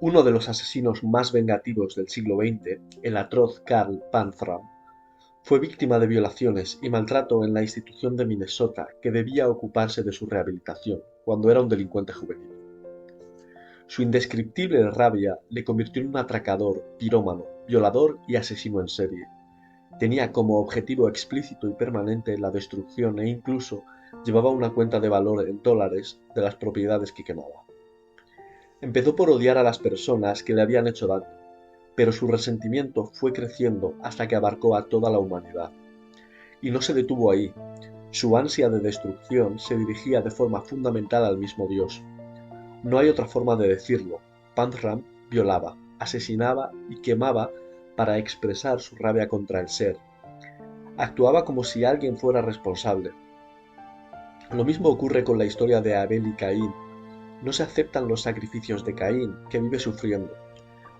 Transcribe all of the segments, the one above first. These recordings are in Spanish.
Uno de los asesinos más vengativos del siglo XX, el atroz Karl Panzram, fue víctima de violaciones y maltrato en la institución de Minnesota que debía ocuparse de su rehabilitación cuando era un delincuente juvenil. Su indescriptible rabia le convirtió en un atracador, pirómano, violador y asesino en serie. Tenía como objetivo explícito y permanente la destrucción e incluso llevaba una cuenta de valor en dólares de las propiedades que quemaba. Empezó por odiar a las personas que le habían hecho daño, pero su resentimiento fue creciendo hasta que abarcó a toda la humanidad. Y no se detuvo ahí. Su ansia de destrucción se dirigía de forma fundamental al mismo Dios. No hay otra forma de decirlo. Panthram violaba, asesinaba y quemaba para expresar su rabia contra el ser. Actuaba como si alguien fuera responsable. Lo mismo ocurre con la historia de Abel y Caín. No se aceptan los sacrificios de Caín, que vive sufriendo.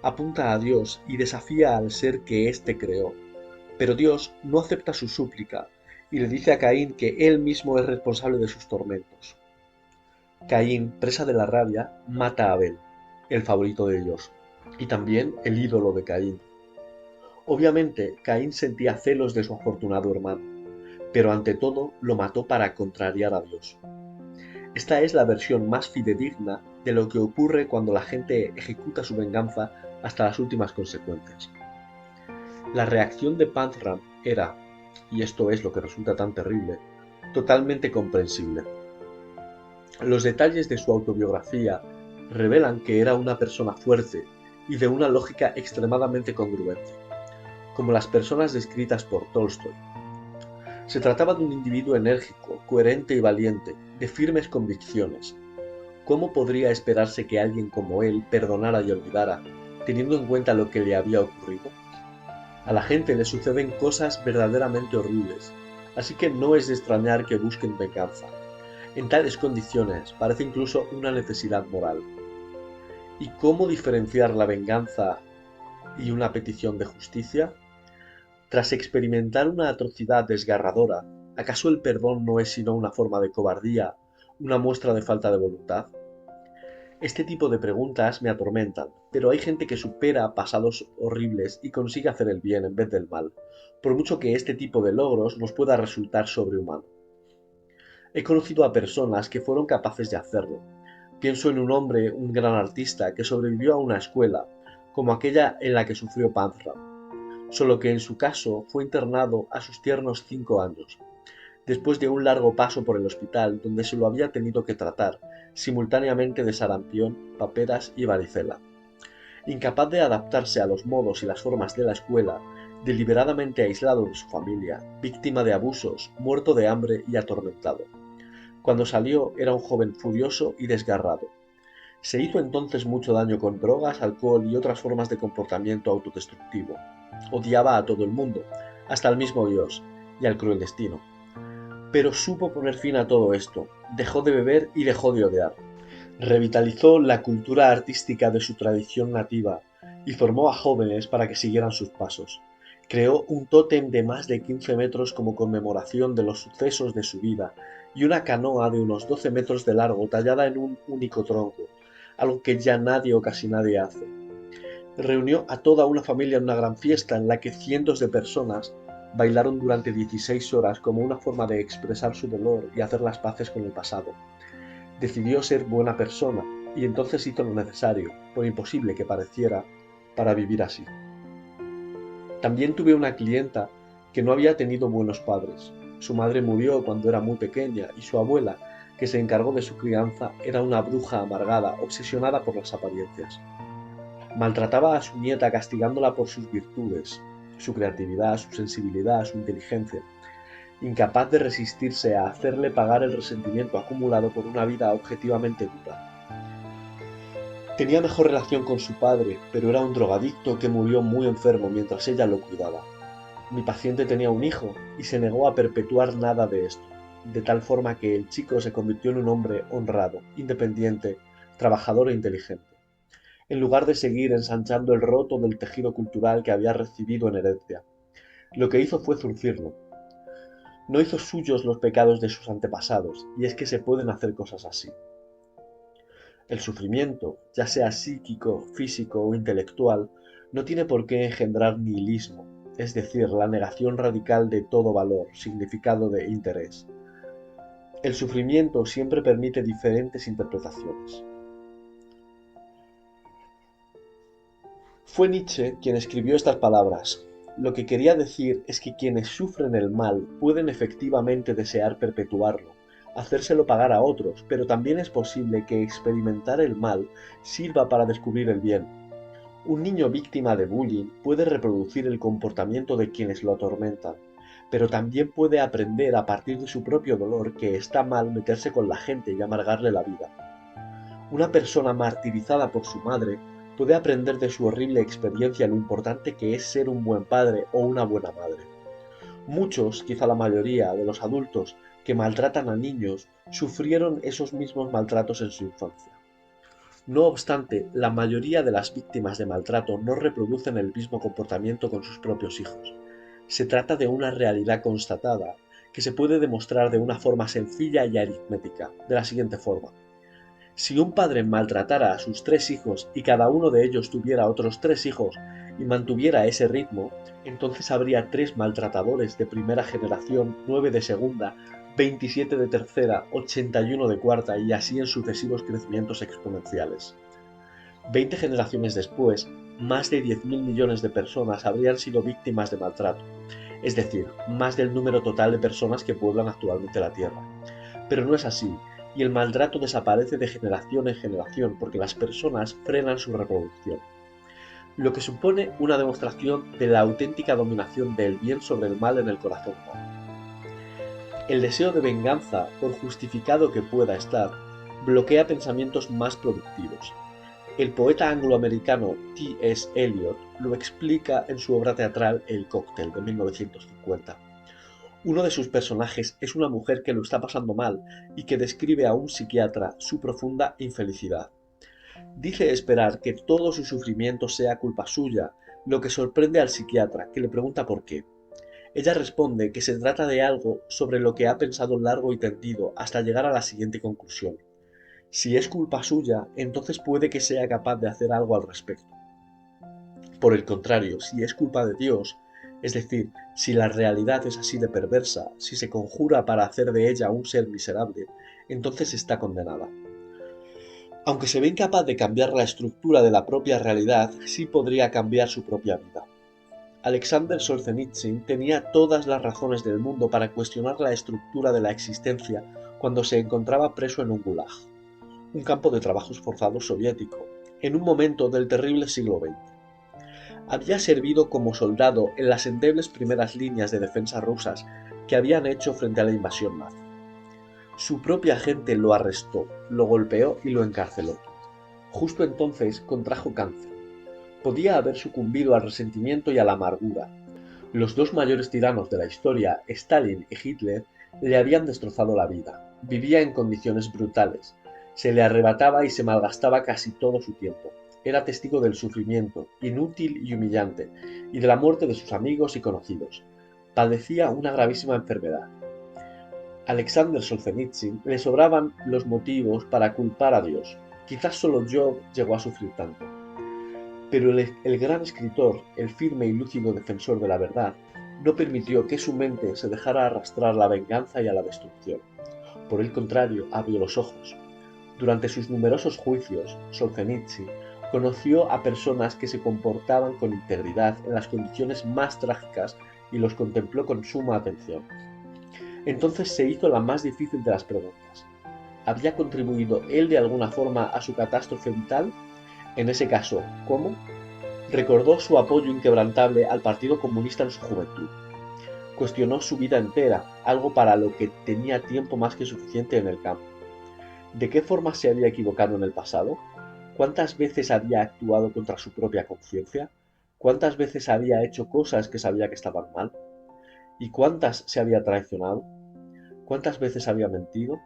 Apunta a Dios y desafía al ser que éste creó. Pero Dios no acepta su súplica y le dice a Caín que él mismo es responsable de sus tormentos. Caín, presa de la rabia, mata a Abel, el favorito de Dios, y también el ídolo de Caín. Obviamente, Caín sentía celos de su afortunado hermano, pero ante todo lo mató para contrariar a Dios. Esta es la versión más fidedigna de lo que ocurre cuando la gente ejecuta su venganza hasta las últimas consecuencias. La reacción de Panthram era, y esto es lo que resulta tan terrible, totalmente comprensible. Los detalles de su autobiografía revelan que era una persona fuerte y de una lógica extremadamente congruente, como las personas descritas por Tolstoy. Se trataba de un individuo enérgico, coherente y valiente, de firmes convicciones. ¿Cómo podría esperarse que alguien como él perdonara y olvidara, teniendo en cuenta lo que le había ocurrido? A la gente le suceden cosas verdaderamente horribles, así que no es de extrañar que busquen venganza. En tales condiciones parece incluso una necesidad moral. ¿Y cómo diferenciar la venganza y una petición de justicia? Tras experimentar una atrocidad desgarradora, ¿acaso el perdón no es sino una forma de cobardía, una muestra de falta de voluntad? Este tipo de preguntas me atormentan, pero hay gente que supera pasados horribles y consigue hacer el bien en vez del mal, por mucho que este tipo de logros nos pueda resultar sobrehumano. He conocido a personas que fueron capaces de hacerlo. Pienso en un hombre, un gran artista, que sobrevivió a una escuela, como aquella en la que sufrió Panthram, solo que en su caso fue internado a sus tiernos 5 años, después de un largo paso por el hospital donde se lo había tenido que tratar, simultáneamente de sarampión, paperas y varicela. Incapaz de adaptarse a los modos y las formas de la escuela, deliberadamente aislado de su familia, víctima de abusos, muerto de hambre y atormentado. Cuando salió era un joven furioso y desgarrado. Se hizo entonces mucho daño con drogas, alcohol y otras formas de comportamiento autodestructivo. Odiaba a todo el mundo, hasta al mismo Dios y al cruel destino. Pero supo poner fin a todo esto, dejó de beber y dejó de odiar. Revitalizó la cultura artística de su tradición nativa y formó a jóvenes para que siguieran sus pasos. Creó un tótem de más de 15 metros como conmemoración de los sucesos de su vida y una canoa de unos 12 metros de largo tallada en un único tronco, algo que ya nadie o casi nadie hace. Reunió a toda una familia en una gran fiesta en la que cientos de personas bailaron durante 16 horas como una forma de expresar su dolor y hacer las paces con el pasado. Decidió ser buena persona y entonces hizo lo necesario, por imposible que pareciera, para vivir así. También tuve una clienta que no había tenido buenos padres. Su madre murió cuando era muy pequeña y su abuela, que se encargó de su crianza, era una bruja amargada, obsesionada por las apariencias. Maltrataba a su nieta castigándola por sus virtudes, su creatividad, su sensibilidad, su inteligencia, incapaz de resistirse a hacerle pagar el resentimiento acumulado por una vida objetivamente dura. Tenía mejor relación con su padre, pero era un drogadicto que murió muy enfermo mientras ella lo cuidaba. Mi paciente tenía un hijo y se negó a perpetuar nada de esto, de tal forma que el chico se convirtió en un hombre honrado, independiente, trabajador e inteligente, en lugar de seguir ensanchando el roto del tejido cultural que había recibido en herencia. Lo que hizo fue zurcirlo. No hizo suyos los pecados de sus antepasados, y es que se pueden hacer cosas así. El sufrimiento, ya sea psíquico, físico o intelectual, no tiene por qué engendrar nihilismo, es decir, la negación radical de todo valor, significado de interés. El sufrimiento siempre permite diferentes interpretaciones. Fue Nietzsche quien escribió estas palabras. Lo que quería decir es que quienes sufren el mal pueden efectivamente desear perpetuarlo, hacérselo pagar a otros, pero también es posible que experimentar el mal sirva para descubrir el bien. Un niño víctima de bullying puede reproducir el comportamiento de quienes lo atormentan, pero también puede aprender a partir de su propio dolor que está mal meterse con la gente y amargarle la vida. Una persona martirizada por su madre puede aprender de su horrible experiencia lo importante que es ser un buen padre o una buena madre. Muchos, quizá la mayoría, de los adultos que maltratan a niños sufrieron esos mismos maltratos en su infancia. No obstante, la mayoría de las víctimas de maltrato no reproducen el mismo comportamiento con sus propios hijos. Se trata de una realidad constatada que se puede demostrar de una forma sencilla y aritmética, de la siguiente forma. Si un padre maltratara a sus 3 hijos y cada uno de ellos tuviera otros 3 hijos y mantuviera ese ritmo, entonces habría 3 maltratadores de primera generación, 9 de segunda, 27 de tercera, 81 de cuarta y así en sucesivos crecimientos exponenciales. 20 generaciones después, más de 10.000 millones de personas habrían sido víctimas de maltrato, es decir, más del número total de personas que pueblan actualmente la Tierra. Pero no es así, y el maltrato desaparece de generación en generación porque las personas frenan su reproducción, lo que supone una demostración de la auténtica dominación del bien sobre el mal en el corazón humano. El deseo de venganza, por justificado que pueda estar, bloquea pensamientos más productivos. El poeta angloamericano T. S. Eliot lo explica en su obra teatral El cóctel de 1950. Uno de sus personajes es una mujer que lo está pasando mal y que describe a un psiquiatra su profunda infelicidad. Dice esperar que todo su sufrimiento sea culpa suya, lo que sorprende al psiquiatra, que le pregunta por qué. Ella responde que se trata de algo sobre lo que ha pensado largo y tendido hasta llegar a la siguiente conclusión. Si es culpa suya, entonces puede que sea capaz de hacer algo al respecto. Por el contrario, si es culpa de Dios, es decir, si la realidad es así de perversa, si se conjura para hacer de ella un ser miserable, entonces está condenada. Aunque se ve incapaz de cambiar la estructura de la propia realidad, sí podría cambiar su propia vida. Alexander Solzhenitsyn tenía todas las razones del mundo para cuestionar la estructura de la existencia cuando se encontraba preso en un gulag, un campo de trabajos forzados soviético, en un momento del terrible siglo XX. Había servido como soldado en las endebles primeras líneas de defensa rusas que habían hecho frente a la invasión nazi. Su propia gente lo arrestó, lo golpeó y lo encarceló. Justo entonces contrajo cáncer. Podía haber sucumbido al resentimiento y a la amargura. Los dos mayores tiranos de la historia, Stalin y Hitler, le habían destrozado la vida. Vivía en condiciones brutales. Se le arrebataba y se malgastaba casi todo su tiempo. Era testigo del sufrimiento, inútil y humillante, y de la muerte de sus amigos y conocidos. Padecía una gravísima enfermedad. Alexander Solzhenitsyn le sobraban los motivos para culpar a Dios. Quizás solo Job llegó a sufrir tanto. Pero el gran escritor, el firme y lúcido defensor de la verdad, no permitió que su mente se dejara arrastrar a la venganza y a la destrucción. Por el contrario, abrió los ojos. Durante sus numerosos juicios, Solzhenitsyn conoció a personas que se comportaban con integridad en las condiciones más trágicas y los contempló con suma atención. Entonces se hizo la más difícil de las preguntas. ¿Había contribuido él de alguna forma a su catástrofe vital? En ese caso, ¿cómo? Recordó su apoyo inquebrantable al Partido Comunista en su juventud. Cuestionó su vida entera, algo para lo que tenía tiempo más que suficiente en el campo. ¿De qué forma se había equivocado en el pasado? ¿Cuántas veces había actuado contra su propia conciencia? ¿Cuántas veces había hecho cosas que sabía que estaban mal? ¿Y cuántas se había traicionado? ¿Cuántas veces había mentido?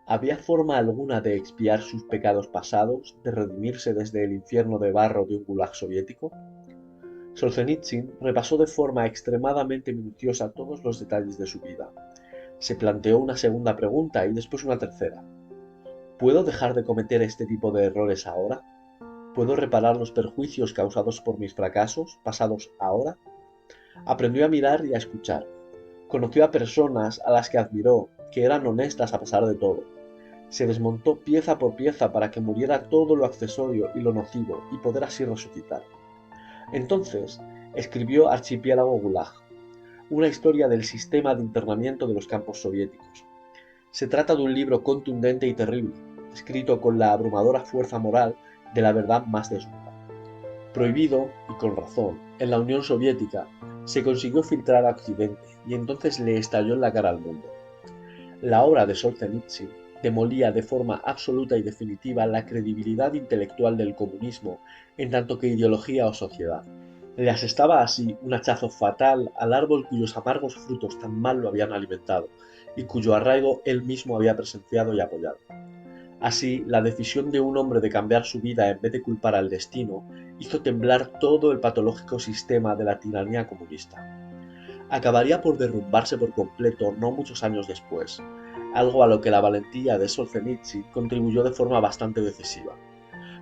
¿Había forma alguna de expiar sus pecados pasados, de redimirse desde el infierno de barro de un gulag soviético? Solzhenitsyn repasó de forma extremadamente minuciosa todos los detalles de su vida. Se planteó una segunda pregunta y después una tercera. ¿Puedo dejar de cometer este tipo de errores ahora? ¿Puedo reparar los perjuicios causados por mis fracasos, pasados ahora? Aprendió a mirar y a escuchar. Conoció a personas a las que admiró, que eran honestas a pesar de todo. Se desmontó pieza por pieza para que muriera todo lo accesorio y lo nocivo y poder así resucitar. Entonces, escribió Archipiélago Gulag, una historia del sistema de internamiento de los campos soviéticos. Se trata de un libro contundente y terrible, escrito con la abrumadora fuerza moral de la verdad más desnuda. Prohibido, y con razón, en la Unión Soviética, se consiguió filtrar a Occidente y entonces le estalló en la cara al mundo. La obra de Solzhenitsyn demolía de forma absoluta y definitiva la credibilidad intelectual del comunismo en tanto que ideología o sociedad. Le asestaba así un hachazo fatal al árbol cuyos amargos frutos tan mal lo habían alimentado y cuyo arraigo él mismo había presenciado y apoyado. Así, la decisión de un hombre de cambiar su vida en vez de culpar al destino hizo temblar todo el patológico sistema de la tiranía comunista. Acabaría por derrumbarse por completo no muchos años después, algo a lo que la valentía de Solzhenitsyn contribuyó de forma bastante decisiva.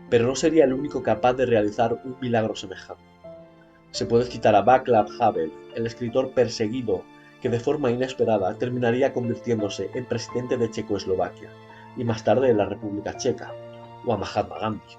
Pero no sería el único capaz de realizar un milagro semejante. Se puede citar a Václav Havel, el escritor perseguido que de forma inesperada terminaría convirtiéndose en presidente de Checoslovaquia y más tarde en la República Checa, o a Mahatma Gandhi.